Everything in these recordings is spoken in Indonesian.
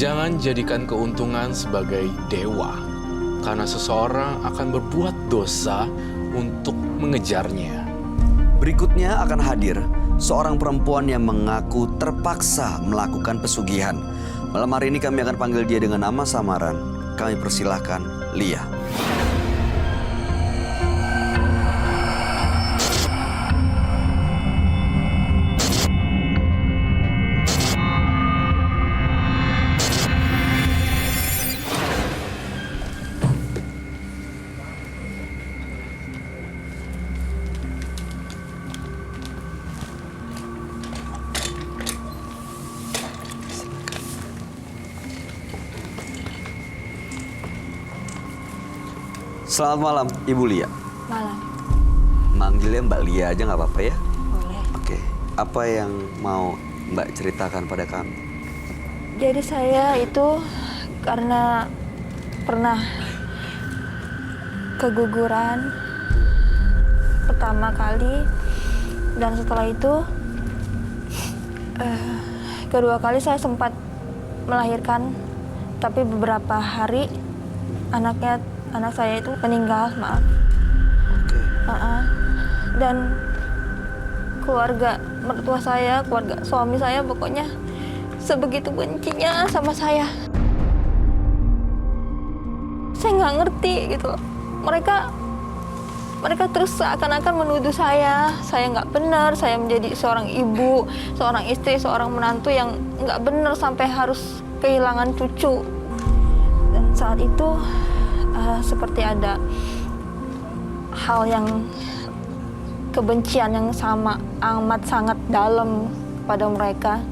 Jangan jadikan keuntungan sebagai dewa, karena seseorang akan berbuat dosa untuk mengejarnya. Berikutnya akan hadir seorang perempuan yang mengaku terpaksa melakukan pesugihan. Malam hari ini kami akan panggil dia dengan nama samaran. Kami persilahkan Lia. Selamat malam, Ibu Lia. Malam. Manggilnya Mbak Lia aja nggak apa-apa ya? Boleh. Oke, apa yang mau Mbak ceritakan pada kami? Jadi saya itu karena pernah keguguran pertama kali, dan setelah itu kedua kali saya sempat melahirkan, tapi beberapa hari anak saya itu meninggal, maaf. Oke. Dan keluarga mertua saya, keluarga suami saya pokoknya sebegitu bencinya sama saya. Saya nggak ngerti gitu loh. Mereka terus seakan-akan menuduh saya nggak benar, saya menjadi seorang ibu, seorang istri, seorang menantu yang nggak benar sampai harus kehilangan cucu. Dan saat itu seperti ada hal yang kebencian yang sama amat sangat dalam pada mereka.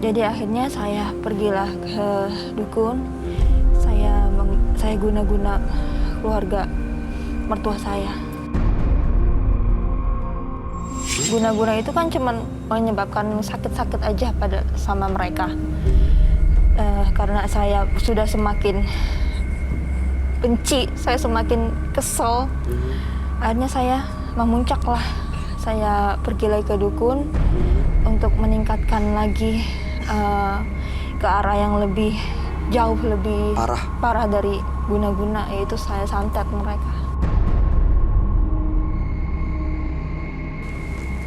Jadi akhirnya saya pergilah ke dukun. Saya guna-guna keluarga mertua saya. Guna-guna itu kan cuma menyebabkan sakit-sakit aja sama mereka. Karena saya sudah semakin benci, saya semakin kesel. Akhirnya saya memuncaklah. Saya pergi lagi ke dukun untuk meningkatkan lagi ke arah yang lebih jauh, lebih parah dari guna-guna, yaitu saya santet mereka.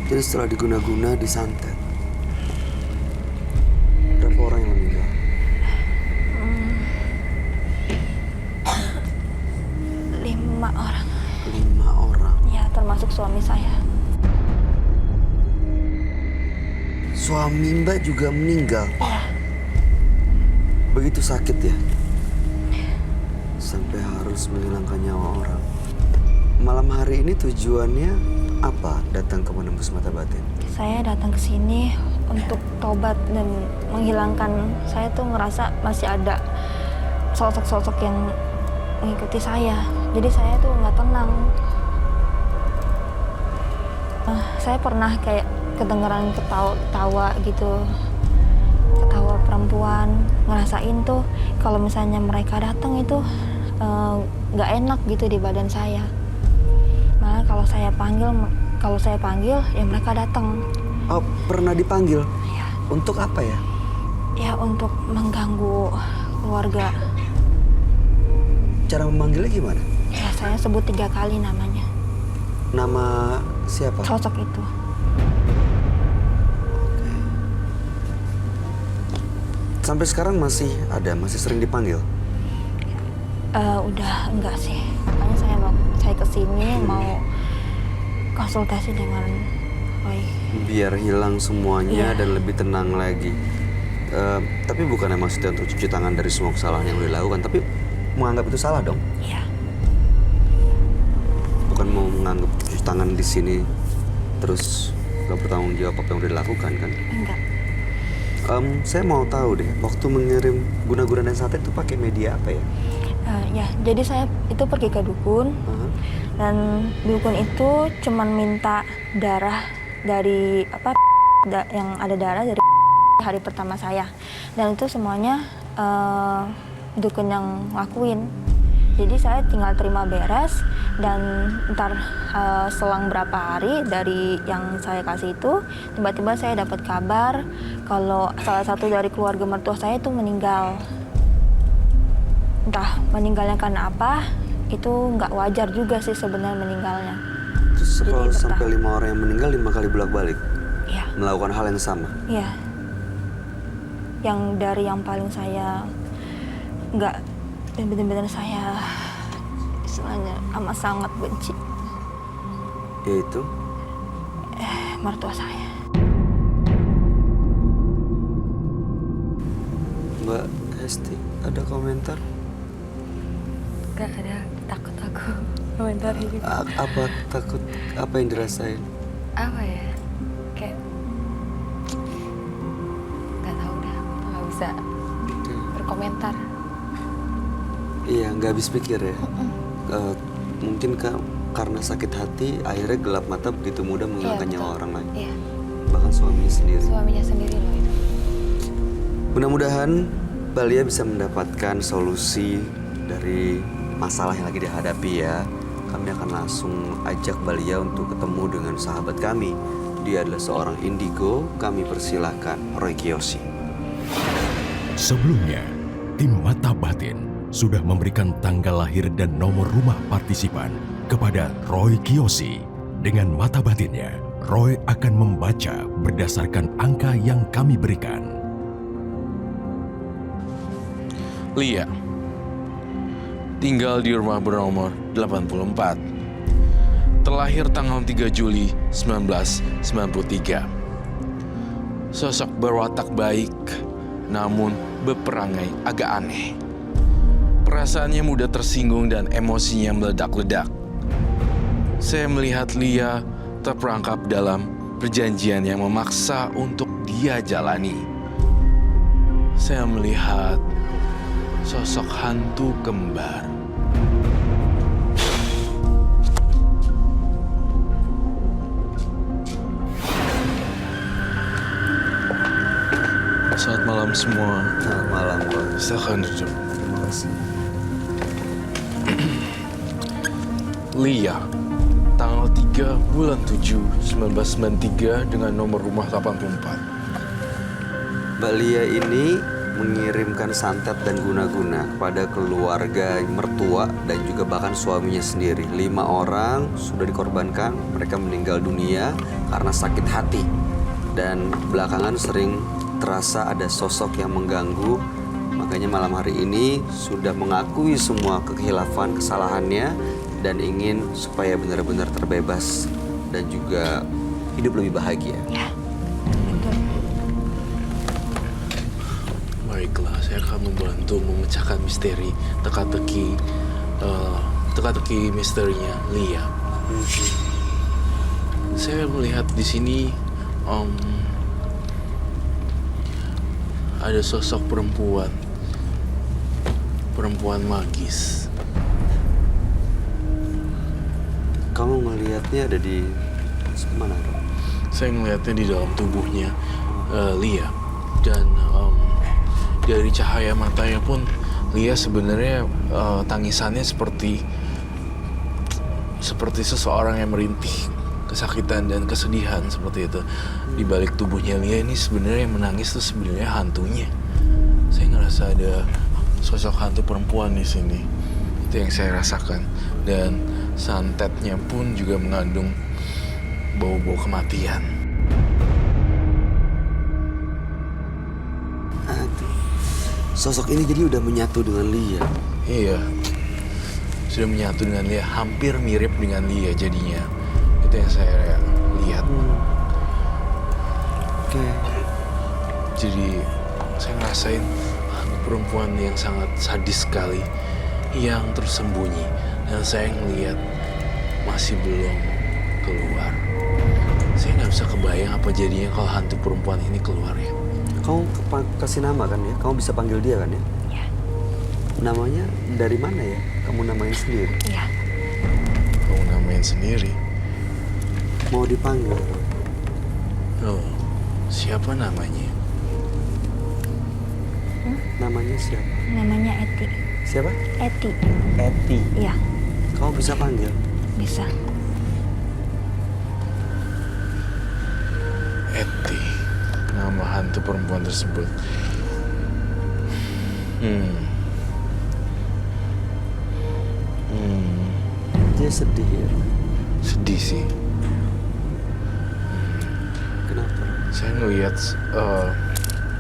Jadi setelah diguna-guna, disantet, berapa orang yang meninggal? Lima orang. 5 orang. Ya, termasuk suami saya. Suami Mbak juga meninggal? Iya. Begitu sakit ya? Sampai harus menghilangkan nyawa orang. Malam hari ini tujuannya apa datang ke Menembus Mata Batin? Saya datang ke sini untuk tobat dan menghilangkan. Saya tuh ngerasa masih ada sosok-sosok yang mengikuti saya. Jadi saya tuh nggak tenang. Saya pernah kayak kedengeran ketawa gitu, ketawa perempuan. Ngerasain tuh kalau misalnya mereka datang itu nggak enak gitu di badan saya. Malah kalau saya panggil ya mereka datang. Oh, pernah dipanggil? Ya. Untuk apa ya? Ya untuk mengganggu keluarga. Cara memanggilnya gimana? Ya saya sebut 3 kali namanya. Nama siapa? Sosok itu. Sampai sekarang masih sering dipanggil? Udah enggak sih. Makanya saya kesini mau konsultasi dengan Roy. Biar hilang semuanya Iya. dan lebih tenang lagi. Tapi bukan maksudnya untuk cuci tangan dari semua kesalahan yang udah dilakukan, tapi menganggap itu salah dong? Iya. Bukan mau menganggap cuci tangan di sini terus gak bertanggung jawab apa yang udah dilakukan kan? Enggak. Saya mau tahu deh, waktu mengirim guna-guna dan santet itu pakai media apa ya? Ya, jadi saya itu pergi ke dukun. Dan dukun itu cuman minta darah dari yang ada darah dari hari pertama saya. Dan itu semuanya dukun yang lakuin. Jadi saya tinggal terima beres dan ntar selang berapa hari dari yang saya kasih itu, tiba-tiba saya dapat kabar kalau salah satu dari keluarga mertua saya itu meninggal. Entah meninggalnya karena apa, itu nggak wajar juga sih sebenarnya meninggalnya. Terus kalau Jadi sampai 5 orang yang meninggal 5 kali bolak-balik Iya, melakukan hal yang sama. iya. Yang dari yang paling saya nggak, benar-benar saya istilahnya amat sangat benci, Yaitu mertua saya. Mbak Hesti, ada komentar? Gak ada, takut aku komentar juga. Apa takut? Apa yang dirasain? Apa ya? Kayak nggak tahu dah, nggak bisa berkomentar. Iya, nggak habis pikir ya. Mungkin karena sakit hati, akhirnya gelap mata begitu mudah menghilangkan Iya, nyawa betul. orang lain. Iya, Bahkan suaminya sendiri. suaminya sendiri loh itu. Mudah-mudahan Balia bisa mendapatkan solusi dari masalah yang lagi dihadapi ya. Kami akan langsung ajak Balia untuk ketemu dengan sahabat kami. Dia adalah seorang indigo. Kami persilahkan Roy Kiyoshi. Sebelumnya, tim Mata Batin sudah memberikan tanggal lahir dan nomor rumah partisipan kepada Roy Kiyoshi. Dengan mata batinnya, Roy akan membaca berdasarkan angka yang kami berikan. Lia tinggal di rumah bernomor 84. Terlahir tanggal 3 Juli 1993. Sosok berwatak baik, namun berperangai agak aneh. Perasaannya mudah tersinggung dan emosinya meledak-ledak. Saya melihat Lia terperangkap dalam perjanjian yang memaksa untuk dia jalani. Saya melihat sosok hantu kembar. Selamat malam semua. Selamat malam, Roy. Silahkan duduk. Terima kasih. Lia, tanggal 3 bulan 7 1993 dengan nomor rumah 84. Mbak Lia ini mengirimkan santet dan guna-guna kepada keluarga mertua dan juga bahkan suaminya sendiri. 5 orang sudah dikorbankan, mereka meninggal dunia karena sakit hati. Dan belakangan sering terasa ada sosok yang mengganggu. Makanya malam hari ini sudah mengakui semua kekhilafan, kesalahannya dan ingin supaya benar-benar terbebas dan juga hidup lebih bahagia. Ya, betul. Baiklah, saya akan membantu memecahkan misteri teka-teki misterinya Lia. Saya melihat di sini ada sosok perempuan magis. Kamu melihatnya ada di mana, Roy? Saya melihatnya di dalam tubuhnya Lia, dan dari cahaya matanya pun Lia sebenarnya tangisannya seperti seseorang yang merintih kesakitan dan kesedihan seperti itu. Di balik tubuhnya Lia ini sebenarnya yang menangis itu sebenarnya hantunya. Saya ngerasa ada sosok hantu perempuan di sini. Itu yang saya rasakan. Dan santetnya pun juga mengandung bau-bau kematian. Aduh. Sosok ini jadi udah menyatu dengan Lia. Iya, sudah menyatu dengan Lia, hampir mirip dengan Lia jadinya. Itu yang saya lihat. Oke. Jadi saya ngerasain perempuan yang sangat sadis sekali, yang tersembunyi, dan saya ngelihat masih belum keluar. Saya nggak bisa kebayang apa jadinya kalau hantu perempuan ini keluar ya. Kamu kasih nama kan ya? Kamu bisa panggil dia kan ya? Ya, Namanya dari mana ya? Kamu namain sendiri? ya. Kamu namain sendiri. Mau dipanggil? Oh, siapa namanya? Namanya siapa? Namanya Eti. Siapa? Eti. Eti. Iya, Kamu bisa panggil? bisa. Eti, nama hantu perempuan tersebut. Dia sedih ya. Sedih sih. Kenapa? Saya ngelihat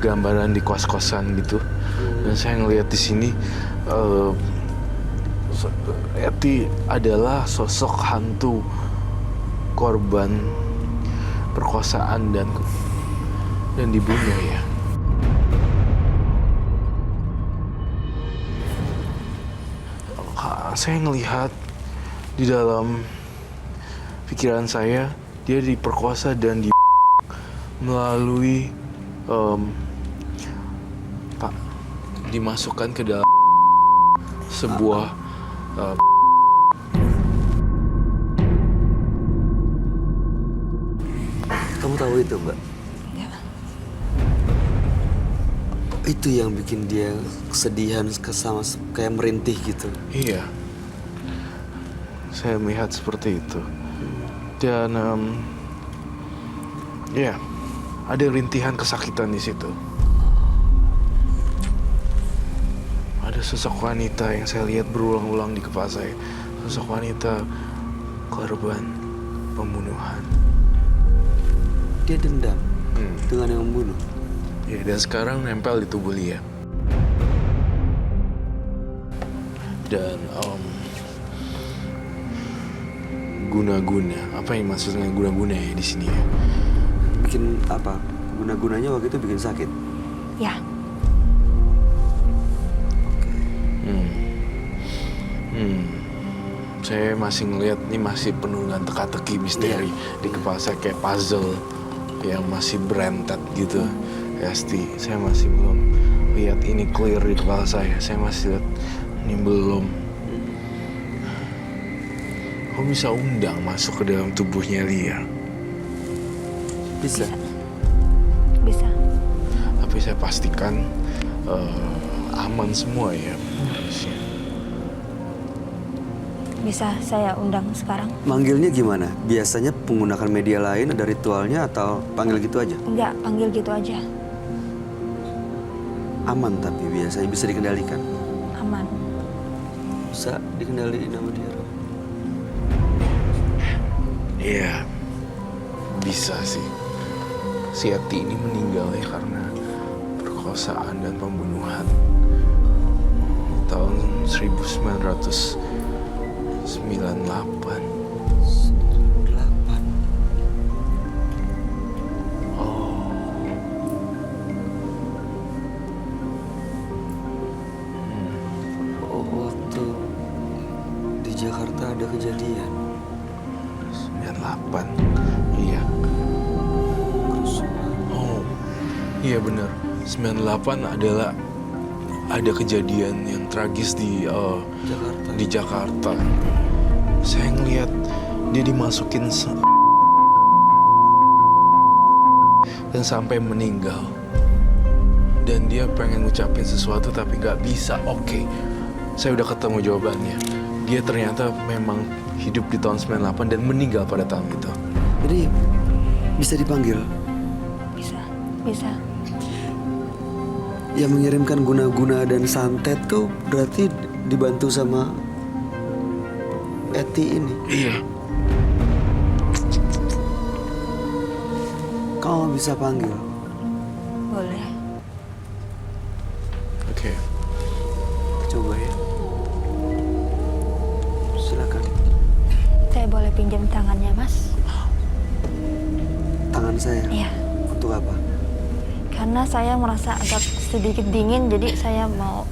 gambaran di kos-kosan gitu, dan saya ngelihat di sini Eti adalah sosok hantu korban perkosaan dan dibunuh ya. Saya ngelihat di dalam pikiran saya dia diperkosa dan melalui dimasukkan ke dalam sebuah Kamu tahu itu, Mbak? Enggak. Itu yang bikin dia kesedihan, sama kayak merintih gitu. Iya, saya melihat seperti itu. Dan ya, ada rintihan kesakitan di situ. Ada sosok wanita yang saya lihat berulang-ulang di kepala saya. Sosok wanita korban pembunuhan. Dia dendam dengan yang membunuh. Ya, dan sekarang nempel di tubuh Lia. Dan guna-guna, apa yang maksudnya guna-guna ya di sini ya? Bikin apa? Guna-gunanya waktu itu bikin sakit. Ya, Saya masih ngelihat ini masih penuh dengan teka-teki misteri di kepala saya, kayak puzzle yang masih berentet gitu. Pasti saya masih belum lihat ini clear di kepala saya. Saya masih lihat ini belum. Kok bisa undang masuk ke dalam tubuhnya Lia? Bisa. bisa. Tapi saya pastikan aman semua ya. Harusnya. Bisa saya undang sekarang? Manggilnya gimana? Biasanya menggunakan media lain, ada ritualnya atau panggil gitu aja? Enggak, panggil gitu aja. Aman tapi biasanya bisa dikendalikan. Aman. Bisa dikendaliin sama dia. Iya, bisa sih. Si Eti ini meninggalnya karena perkosaan dan pembunuhan tahun 1998. 8. Oh, waktu di Jakarta ada kejadian. 98. Iya. Kerusuhan. Oh, iya benar. 98 adalah ada kejadian yang tragis di Jakarta. di Jakarta. Saya ngeliat dia dimasukin dan sampai meninggal. Dan dia pengen ngucapin sesuatu tapi nggak bisa. Oke, saya udah ketemu jawabannya. Dia ternyata memang hidup di tahun 98 dan meninggal pada tahun itu. Jadi bisa dipanggil. Bisa. Bisa. Yang mengirimkan guna-guna dan santet tuh berarti dibantu sama Eti ini. Iya. Kamu bisa panggil. Boleh. Oke. Coba ya. Silakan. Saya boleh pinjam tangannya, Mas? Tangan saya. Iya. Untuk apa? Karena saya merasa agak sedikit dingin, jadi saya mau.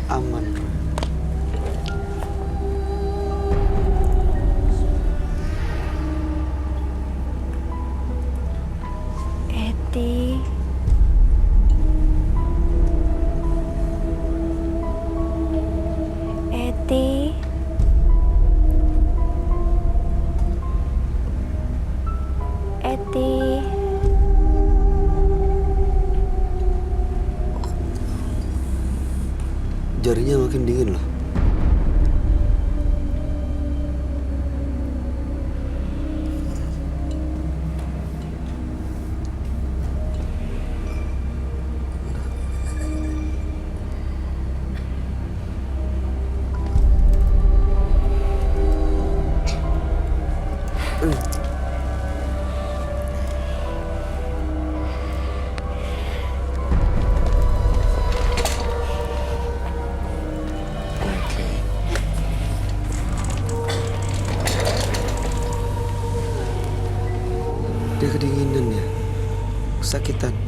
Aman. Eti. Eti. Eti. jarinya makin dingin loh. Oke. Dia kedinginan ya, kesakitan.